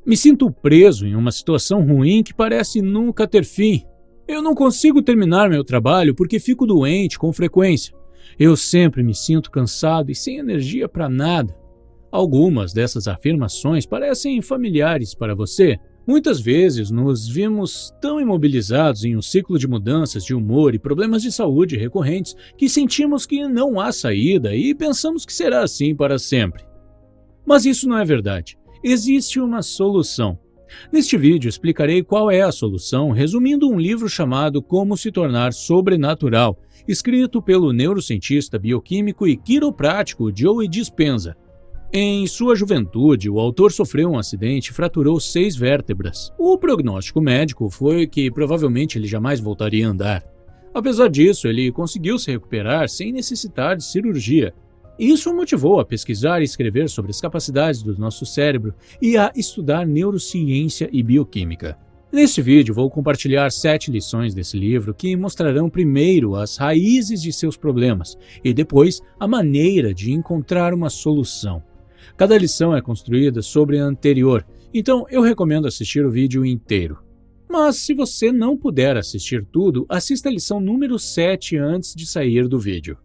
Me sinto preso em uma situação ruim que parece nunca ter fim. Eu não consigo terminar meu trabalho porque fico doente com frequência. Eu sempre me sinto cansado e sem energia para nada. Algumas dessas afirmações parecem familiares para você. Muitas vezes nos vimos tão imobilizados em um ciclo de mudanças de humor e problemas de saúde recorrentes que sentimos que não há saída e pensamos que será assim para sempre. Mas isso não é verdade. Existe uma solução. Neste vídeo explicarei qual é a solução, resumindo um livro chamado Como se tornar sobrenatural, escrito pelo neurocientista bioquímico e quiroprático Joe Dispenza. Em sua juventude, o autor sofreu um acidente e fraturou 6 vértebras. O prognóstico médico foi que provavelmente ele jamais voltaria a andar. Apesar disso, ele conseguiu se recuperar sem necessitar de cirurgia. Isso o motivou a pesquisar e escrever sobre as capacidades do nosso cérebro e a estudar neurociência e bioquímica. Neste vídeo vou compartilhar 7 lições desse livro que mostrarão primeiro as raízes de seus problemas e depois a maneira de encontrar uma solução. Cada lição é construída sobre a anterior, então eu recomendo assistir o vídeo inteiro. Mas se você não puder assistir tudo, assista a lição número 7 antes de sair do vídeo.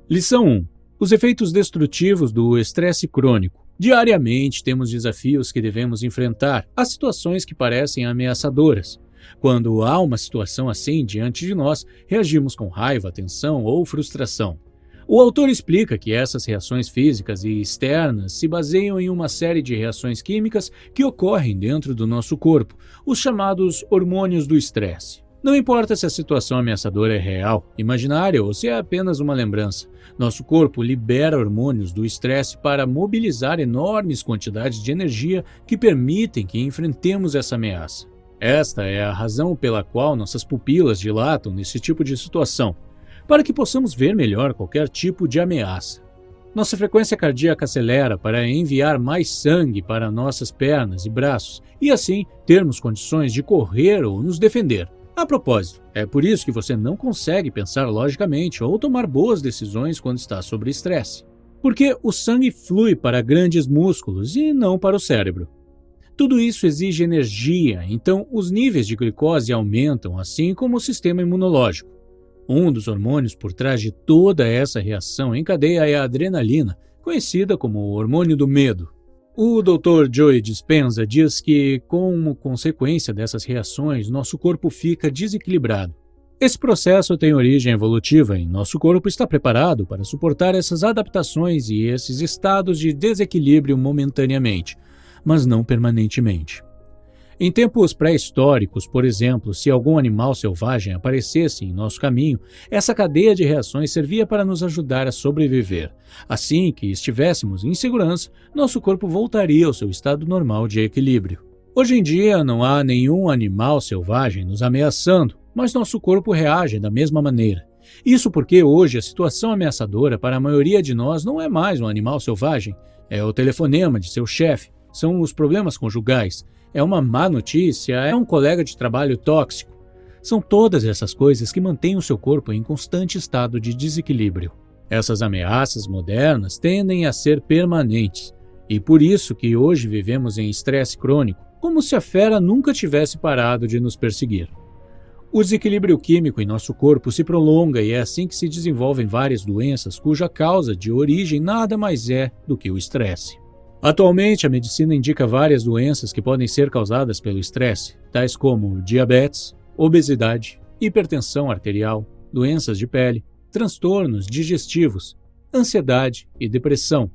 Lição 1. Os efeitos destrutivos do estresse crônico. Diariamente temos desafios que devemos enfrentar, há situações que parecem ameaçadoras. Quando há uma situação assim diante de nós, reagimos com raiva, tensão ou frustração. O autor explica que essas reações físicas e externas se baseiam em uma série de reações químicas que ocorrem dentro do nosso corpo, os chamados hormônios do estresse. Não importa se a situação ameaçadora é real, imaginária ou se é apenas uma lembrança, nosso corpo libera hormônios do estresse para mobilizar enormes quantidades de energia que permitem que enfrentemos essa ameaça. Esta é a razão pela qual nossas pupilas dilatam nesse tipo de situação, para que possamos ver melhor qualquer tipo de ameaça. Nossa frequência cardíaca acelera para enviar mais sangue para nossas pernas e braços e assim termos condições de correr ou nos defender. A propósito, é por isso que você não consegue pensar logicamente ou tomar boas decisões quando está sob estresse. Porque o sangue flui para grandes músculos e não para o cérebro. Tudo isso exige energia, então os níveis de glicose aumentam, assim como o sistema imunológico. Um dos hormônios por trás de toda essa reação em cadeia é a adrenalina, conhecida como o hormônio do medo. O Dr. Joe Dispenza diz que, como consequência dessas reações, nosso corpo fica desequilibrado. Esse processo tem origem evolutiva e nosso corpo está preparado para suportar essas adaptações e esses estados de desequilíbrio momentaneamente, mas não permanentemente. Em tempos pré-históricos, por exemplo, se algum animal selvagem aparecesse em nosso caminho, essa cadeia de reações servia para nos ajudar a sobreviver. Assim que estivéssemos em segurança, nosso corpo voltaria ao seu estado normal de equilíbrio. Hoje em dia, não há nenhum animal selvagem nos ameaçando, mas nosso corpo reage da mesma maneira. Isso porque hoje a situação ameaçadora para a maioria de nós não é mais um animal selvagem, é o telefonema de seu chefe, são os problemas conjugais, é uma má notícia, é um colega de trabalho tóxico. São todas essas coisas que mantêm o seu corpo em constante estado de desequilíbrio. Essas ameaças modernas tendem a ser permanentes, e por isso que hoje vivemos em estresse crônico, como se a fera nunca tivesse parado de nos perseguir. O desequilíbrio químico em nosso corpo se prolonga e é assim que se desenvolvem várias doenças cuja causa de origem nada mais é do que o estresse. Atualmente, a medicina indica várias doenças que podem ser causadas pelo estresse, tais como diabetes, obesidade, hipertensão arterial, doenças de pele, transtornos digestivos, ansiedade e depressão.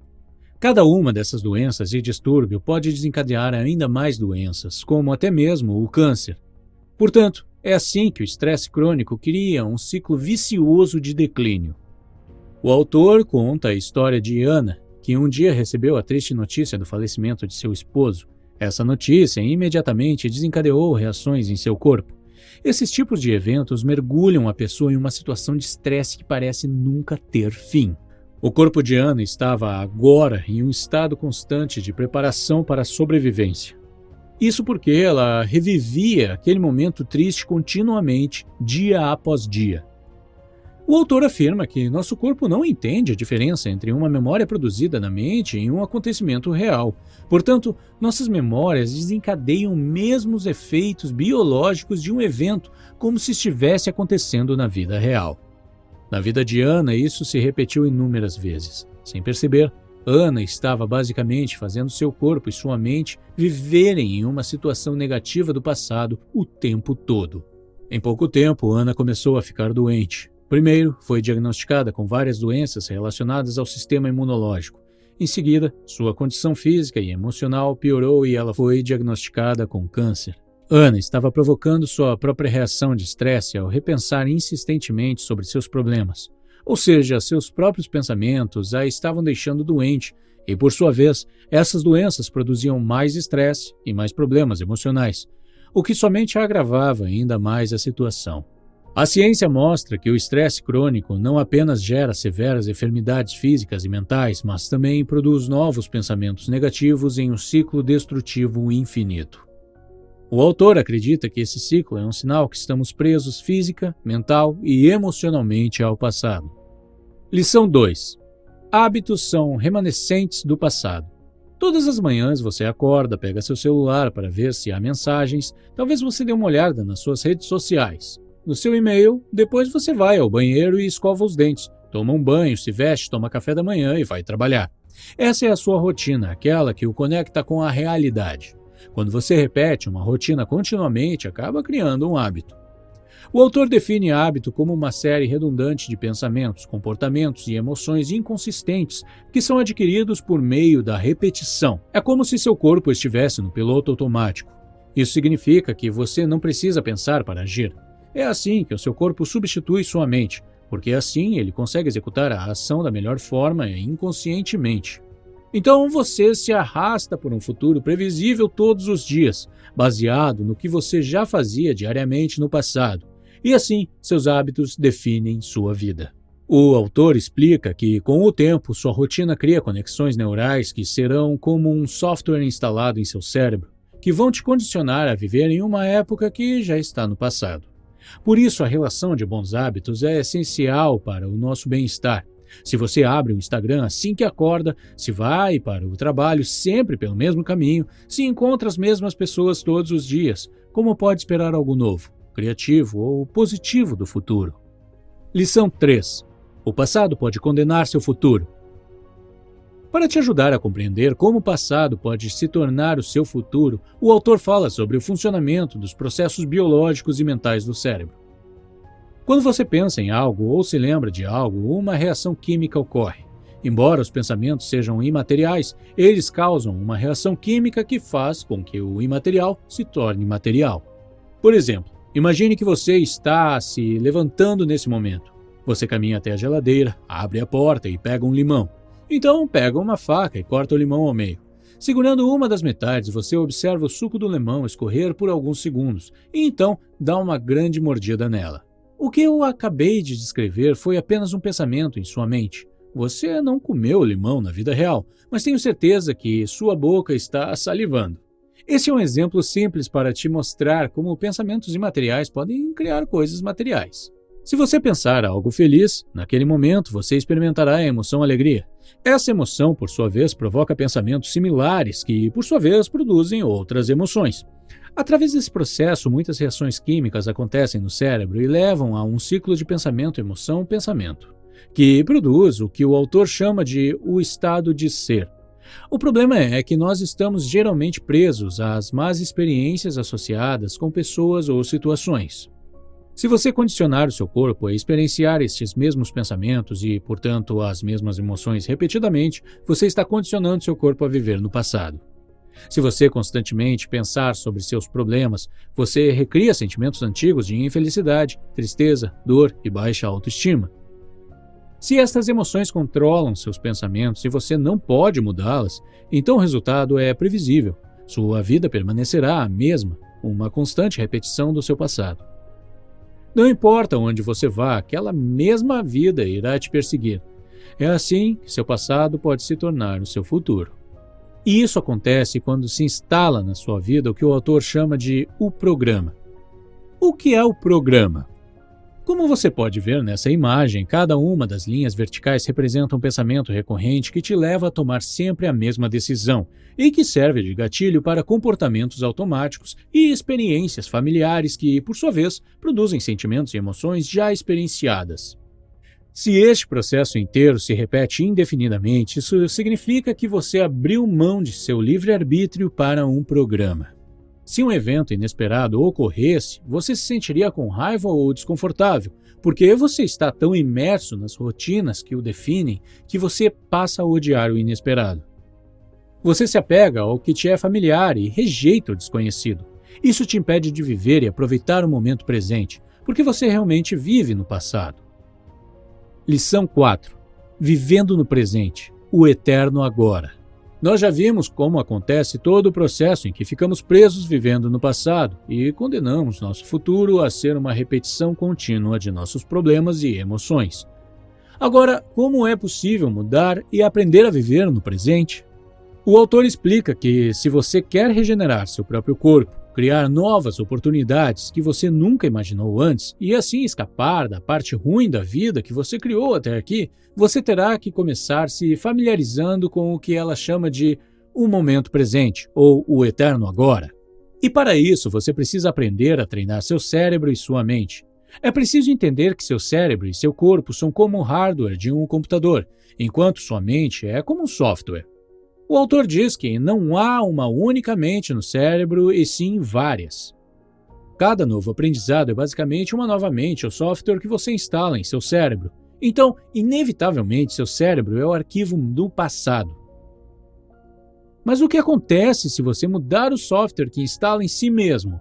Cada uma dessas doenças e distúrbio pode desencadear ainda mais doenças, como até mesmo o câncer. Portanto, é assim que o estresse crônico cria um ciclo vicioso de declínio. O autor conta a história de Ana, que um dia recebeu a triste notícia do falecimento de seu esposo. Essa notícia imediatamente desencadeou reações em seu corpo. Esses tipos de eventos mergulham a pessoa em uma situação de estresse que parece nunca ter fim. O corpo de Ana estava agora em um estado constante de preparação para a sobrevivência. Isso porque ela revivia aquele momento triste continuamente, dia após dia. O autor afirma que nosso corpo não entende a diferença entre uma memória produzida na mente e um acontecimento real. Portanto, nossas memórias desencadeiam mesmo os efeitos biológicos de um evento, como se estivesse acontecendo na vida real. Na vida de Ana, isso se repetiu inúmeras vezes. Sem perceber, Ana estava basicamente fazendo seu corpo e sua mente viverem em uma situação negativa do passado o tempo todo. Em pouco tempo, Ana começou a ficar doente. Primeiro, foi diagnosticada com várias doenças relacionadas ao sistema imunológico. Em seguida, sua condição física e emocional piorou e ela foi diagnosticada com câncer. Ana estava provocando sua própria reação de estresse ao repensar insistentemente sobre seus problemas. Ou seja, seus próprios pensamentos a estavam deixando doente e, por sua vez, essas doenças produziam mais estresse e mais problemas emocionais, o que somente agravava ainda mais a situação. A ciência mostra que o estresse crônico não apenas gera severas enfermidades físicas e mentais, mas também produz novos pensamentos negativos em um ciclo destrutivo infinito. O autor acredita que esse ciclo é um sinal que estamos presos física, mental e emocionalmente ao passado. Lição 2. Hábitos são remanescentes do passado. Todas as manhãs você acorda, pega seu celular para ver se há mensagens, talvez você dê uma olhada nas suas redes sociais. No seu e-mail, depois você vai ao banheiro e escova os dentes, toma um banho, se veste, toma café da manhã e vai trabalhar. Essa é a sua rotina, aquela que o conecta com a realidade. Quando você repete uma rotina continuamente, acaba criando um hábito. O autor define hábito como uma série redundante de pensamentos, comportamentos e emoções inconsistentes que são adquiridos por meio da repetição. É como se seu corpo estivesse no piloto automático. Isso significa que você não precisa pensar para agir. É assim que o seu corpo substitui sua mente, porque assim ele consegue executar a ação da melhor forma inconscientemente. Então você se arrasta por um futuro previsível todos os dias, baseado no que você já fazia diariamente no passado, e assim seus hábitos definem sua vida. O autor explica que, com o tempo, sua rotina cria conexões neurais que serão como um software instalado em seu cérebro, que vão te condicionar a viver em uma época que já está no passado. Por isso, a relação de bons hábitos é essencial para o nosso bem-estar. Se você abre o Instagram assim que acorda, se vai para o trabalho sempre pelo mesmo caminho, se encontra as mesmas pessoas todos os dias, como pode esperar algo novo, criativo ou positivo do futuro? Lição 3. O passado pode condenar seu futuro. Para te ajudar a compreender como o passado pode se tornar o seu futuro, o autor fala sobre o funcionamento dos processos biológicos e mentais do cérebro. Quando você pensa em algo ou se lembra de algo, uma reação química ocorre. Embora os pensamentos sejam imateriais, eles causam uma reação química que faz com que o imaterial se torne material. Por exemplo, imagine que você está se levantando nesse momento. Você caminha até a geladeira, abre a porta e pega um limão. Então, pega uma faca e corta o limão ao meio. Segurando uma das metades, você observa o suco do limão escorrer por alguns segundos e então dá uma grande mordida nela. O que eu acabei de descrever foi apenas um pensamento em sua mente. Você não comeu o limão na vida real, mas tenho certeza que sua boca está salivando. Esse é um exemplo simples para te mostrar como pensamentos imateriais podem criar coisas materiais. Se você pensar algo feliz, naquele momento você experimentará a emoção alegria. Essa emoção, por sua vez, provoca pensamentos similares que, por sua vez, produzem outras emoções. Através desse processo, muitas reações químicas acontecem no cérebro e levam a um ciclo de pensamento-emoção-pensamento, que produz o que o autor chama de o estado de ser. O problema é que nós estamos geralmente presos às más experiências associadas com pessoas ou situações. Se você condicionar o seu corpo a experienciar estes mesmos pensamentos e, portanto, as mesmas emoções repetidamente, você está condicionando seu corpo a viver no passado. Se você constantemente pensar sobre seus problemas, você recria sentimentos antigos de infelicidade, tristeza, dor e baixa autoestima. Se estas emoções controlam seus pensamentos e você não pode mudá-las, então o resultado é previsível. Sua vida permanecerá a mesma, uma constante repetição do seu passado. Não importa onde você vá, aquela mesma vida irá te perseguir. É assim que seu passado pode se tornar o seu futuro. E isso acontece quando se instala na sua vida o que o autor chama de o programa. O que é o programa? Como você pode ver nessa imagem, cada uma das linhas verticais representa um pensamento recorrente que te leva a tomar sempre a mesma decisão e que serve de gatilho para comportamentos automáticos e experiências familiares que, por sua vez, produzem sentimentos e emoções já experienciadas. Se este processo inteiro se repete indefinidamente, isso significa que você abriu mão de seu livre-arbítrio para um programa. Se um evento inesperado ocorresse, você se sentiria com raiva ou desconfortável, porque você está tão imerso nas rotinas que o definem que você passa a odiar o inesperado. Você se apega ao que te é familiar e rejeita o desconhecido. Isso te impede de viver e aproveitar o momento presente, porque você realmente vive no passado. Lição 4. Vivendo no presente, o eterno agora. Nós já vimos como acontece todo o processo em que ficamos presos vivendo no passado e condenamos nosso futuro a ser uma repetição contínua de nossos problemas e emoções. Agora, como é possível mudar e aprender a viver no presente? O autor explica que, se você quer regenerar seu próprio corpo, criar novas oportunidades que você nunca imaginou antes e assim escapar da parte ruim da vida que você criou até aqui, você terá que começar se familiarizando com o que ela chama de o momento presente ou o eterno agora. E para isso você precisa aprender a treinar seu cérebro e sua mente. É preciso entender que seu cérebro e seu corpo são como o hardware de um computador, enquanto sua mente é como um software. O autor diz que não há uma única mente no cérebro, e sim várias. Cada novo aprendizado é basicamente uma nova mente ou software que você instala em seu cérebro. Então, inevitavelmente, seu cérebro é o arquivo do passado. Mas o que acontece se você mudar o software que instala em si mesmo?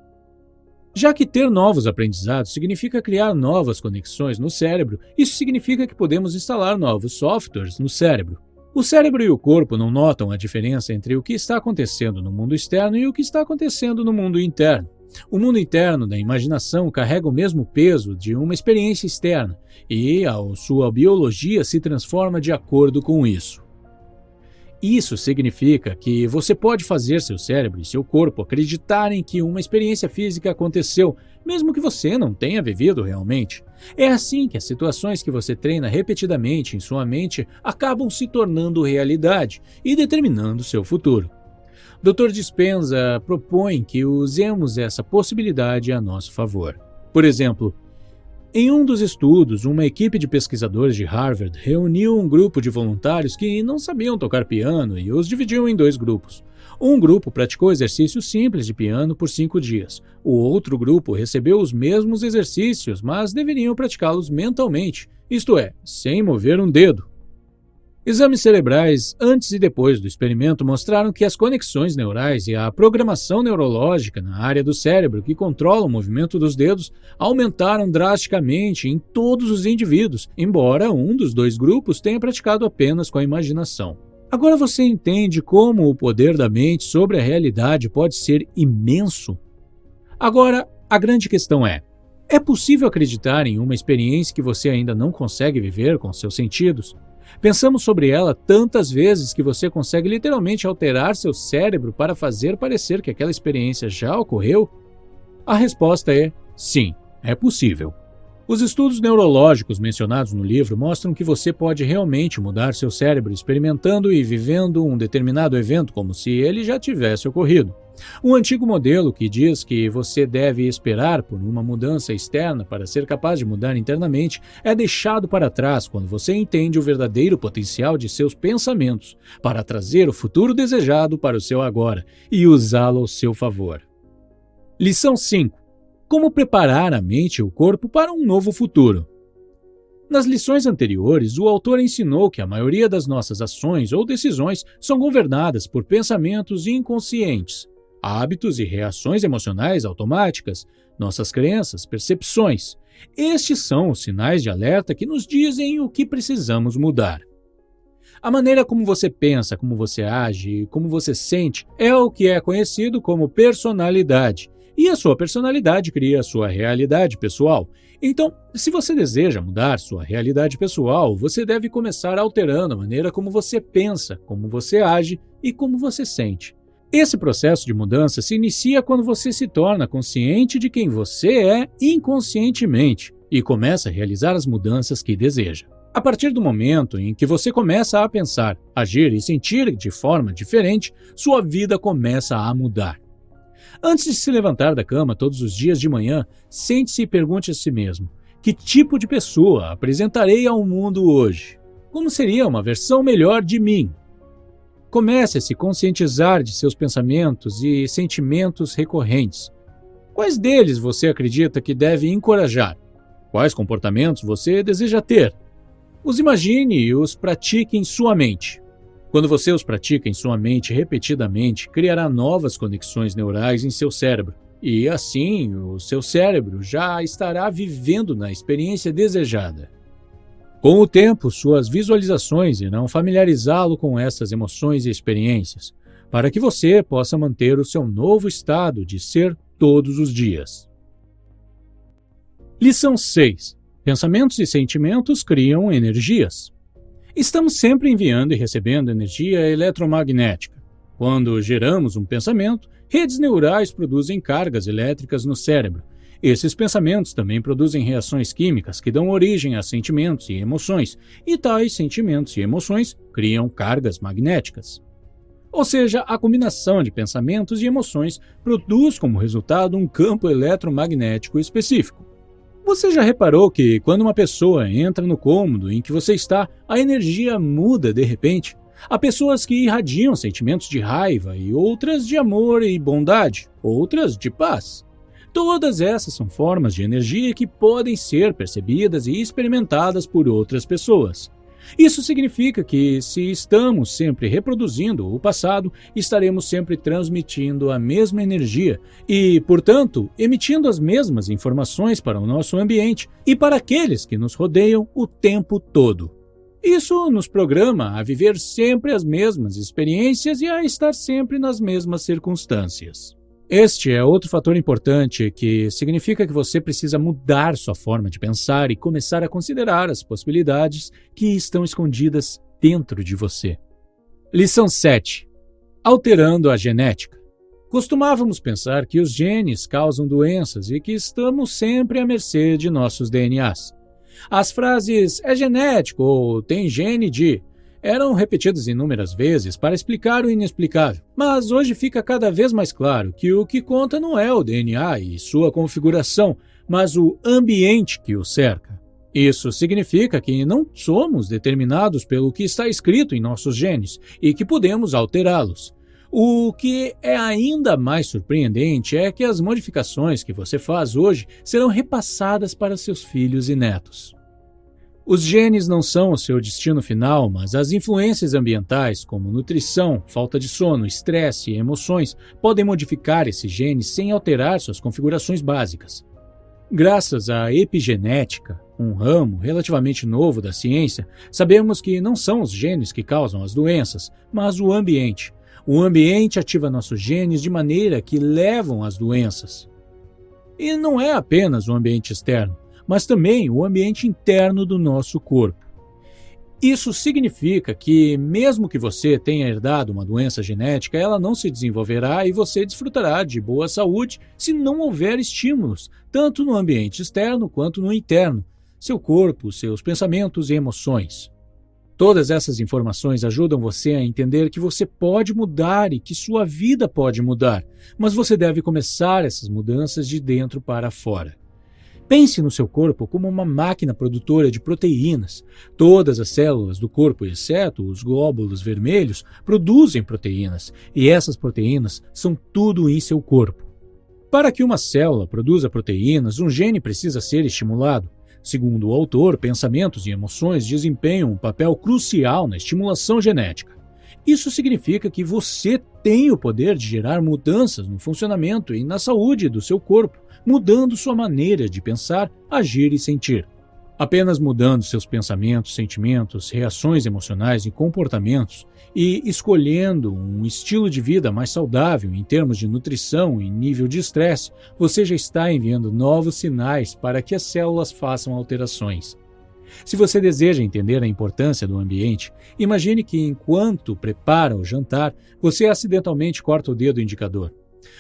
Já que ter novos aprendizados significa criar novas conexões no cérebro, isso significa que podemos instalar novos softwares no cérebro. O cérebro e o corpo não notam a diferença entre o que está acontecendo no mundo externo e o que está acontecendo no mundo interno. O mundo interno da imaginação carrega o mesmo peso de uma experiência externa e a sua biologia se transforma de acordo com isso. Isso significa que você pode fazer seu cérebro e seu corpo acreditarem que uma experiência física aconteceu, mesmo que você não tenha vivido realmente. É assim que as situações que você treina repetidamente em sua mente acabam se tornando realidade e determinando seu futuro. Dr. Dispenza propõe que usemos essa possibilidade a nosso favor. Por exemplo, em um dos estudos, uma equipe de pesquisadores de Harvard reuniu um grupo de voluntários que não sabiam tocar piano e os dividiu em 2 grupos. Um grupo praticou exercícios simples de piano por 5 dias. O outro grupo recebeu os mesmos exercícios, mas deveriam praticá-los mentalmente, isto é, sem mover um dedo. Exames cerebrais antes e depois do experimento mostraram que as conexões neurais e a programação neurológica na área do cérebro que controla o movimento dos dedos aumentaram drasticamente em todos os indivíduos, embora um dos 2 grupos tenha praticado apenas com a imaginação. Agora você entende como o poder da mente sobre a realidade pode ser imenso? Agora, a grande questão é possível acreditar em uma experiência que você ainda não consegue viver com seus sentidos? Pensamos sobre ela tantas vezes que você consegue literalmente alterar seu cérebro para fazer parecer que aquela experiência já ocorreu? A resposta é sim, é possível. Os estudos neurológicos mencionados no livro mostram que você pode realmente mudar seu cérebro experimentando e vivendo um determinado evento como se ele já tivesse ocorrido. Um antigo modelo que diz que você deve esperar por uma mudança externa para ser capaz de mudar internamente é deixado para trás quando você entende o verdadeiro potencial de seus pensamentos para trazer o futuro desejado para o seu agora e usá-lo ao seu favor. Lição 5. Como preparar a mente e o corpo para um novo futuro. Nas lições anteriores, o autor ensinou que a maioria das nossas ações ou decisões são governadas por pensamentos inconscientes, hábitos e reações emocionais automáticas, nossas crenças, percepções. Estes são os sinais de alerta que nos dizem o que precisamos mudar. A maneira como você pensa, como você age e como você sente é o que é conhecido como personalidade. E a sua personalidade cria a sua realidade pessoal. Então, se você deseja mudar sua realidade pessoal, você deve começar alterando a maneira como você pensa, como você age e como você sente. Esse processo de mudança se inicia quando você se torna consciente de quem você é inconscientemente. e começa a realizar as mudanças que deseja. A partir do momento em que você começa a pensar, agir e sentir de forma diferente, sua vida começa a mudar. Antes de se levantar da cama todos os dias de manhã, sente-se e pergunte a si mesmo: que tipo de pessoa apresentarei ao mundo hoje? Como seria uma versão melhor de mim? Comece a se conscientizar de seus pensamentos e sentimentos recorrentes. Quais deles você acredita que deve encorajar? Quais comportamentos você deseja ter? Os imagine e os pratique em sua mente. Quando você os pratica em sua mente repetidamente, criará novas conexões neurais em seu cérebro. E assim, o seu cérebro já estará vivendo na experiência desejada. Com o tempo, suas visualizações irão familiarizá-lo com essas emoções e experiências, para que você possa manter o seu novo estado de ser todos os dias. Lição 6. Pensamentos e sentimentos criam energias. Estamos sempre enviando e recebendo energia eletromagnética. Quando geramos um pensamento, redes neurais produzem cargas elétricas no cérebro. Esses pensamentos também produzem reações químicas que dão origem a sentimentos e emoções, e tais sentimentos e emoções criam cargas magnéticas. Ou seja, a combinação de pensamentos e emoções produz como resultado um campo eletromagnético específico. Você já reparou que quando uma pessoa entra no cômodo em que você está, a energia muda de repente? Há pessoas que irradiam sentimentos de raiva e outras de amor e bondade, outras de paz. Todas essas são formas de energia que podem ser percebidas e experimentadas por outras pessoas. Isso significa que, se estamos sempre reproduzindo o passado, estaremos sempre transmitindo a mesma energia e, portanto, emitindo as mesmas informações para o nosso ambiente e para aqueles que nos rodeiam o tempo todo. Isso nos programa a viver sempre as mesmas experiências e a estar sempre nas mesmas circunstâncias. Este é outro fator importante que significa que você precisa mudar sua forma de pensar e começar a considerar as possibilidades que estão escondidas dentro de você. Lição 7. Alterando a genética. Costumávamos pensar que os genes causam doenças e que estamos sempre à mercê de nossos DNAs. As frases "é genético" ou "tem gene de" eram repetidas inúmeras vezes para explicar o inexplicável, mas hoje fica cada vez mais claro que o que conta não é o DNA e sua configuração, mas o ambiente que o cerca. Isso significa que não somos determinados pelo que está escrito em nossos genes e que podemos alterá-los. O que é ainda mais surpreendente é que as modificações que você faz hoje serão repassadas para seus filhos e netos. Os genes não são o seu destino final, mas as influências ambientais, como nutrição, falta de sono, estresse e emoções, podem modificar esses genes sem alterar suas configurações básicas. Graças à epigenética, um ramo relativamente novo da ciência, sabemos que não são os genes que causam as doenças, mas o ambiente. O ambiente ativa nossos genes de maneira que levam às doenças. E não é apenas o ambiente externo, mas também o ambiente interno do nosso corpo. Isso significa que, mesmo que você tenha herdado uma doença genética, ela não se desenvolverá e você desfrutará de boa saúde se não houver estímulos, tanto no ambiente externo quanto no interno, seu corpo, seus pensamentos e emoções. Todas essas informações ajudam você a entender que você pode mudar e que sua vida pode mudar, mas você deve começar essas mudanças de dentro para fora. Pense no seu corpo como uma máquina produtora de proteínas. Todas as células do corpo, exceto os glóbulos vermelhos, produzem proteínas, e essas proteínas são tudo em seu corpo. Para que uma célula produza proteínas, um gene precisa ser estimulado. Segundo o autor, pensamentos e emoções desempenham um papel crucial na estimulação genética. Isso significa que você tem o poder de gerar mudanças no funcionamento e na saúde do seu corpo, mudando sua maneira de pensar, agir e sentir. Apenas mudando seus pensamentos, sentimentos, reações emocionais e comportamentos e escolhendo um estilo de vida mais saudável em termos de nutrição e nível de estresse, você já está enviando novos sinais para que as células façam alterações. Se você deseja entender a importância do ambiente, imagine que enquanto prepara o jantar, você acidentalmente corta o dedo indicador.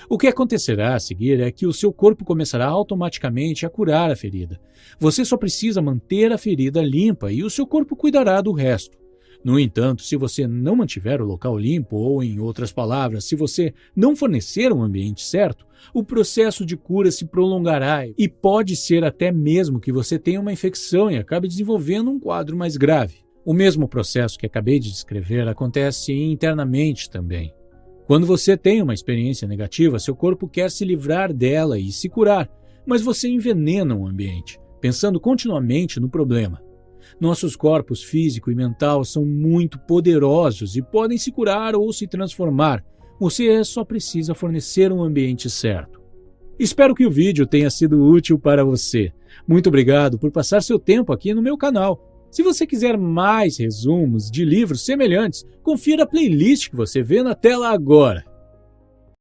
O que acontecerá a seguir é que o seu corpo começará automaticamente a curar a ferida. Você só precisa manter a ferida limpa e o seu corpo cuidará do resto. No entanto, se você não mantiver o local limpo, ou em outras palavras, se você não fornecer um ambiente certo, o processo de cura se prolongará e pode ser até mesmo que você tenha uma infecção e acabe desenvolvendo um quadro mais grave. O mesmo processo que acabei de descrever acontece internamente também. Quando você tem uma experiência negativa, seu corpo quer se livrar dela e se curar, mas você envenena o ambiente, pensando continuamente no problema. Nossos corpos físico e mental são muito poderosos e podem se curar ou se transformar. Você só precisa fornecer um ambiente certo. Espero que o vídeo tenha sido útil para você. Muito obrigado por passar seu tempo aqui no meu canal. Se você quiser mais resumos de livros semelhantes, confira a playlist que você vê na tela agora.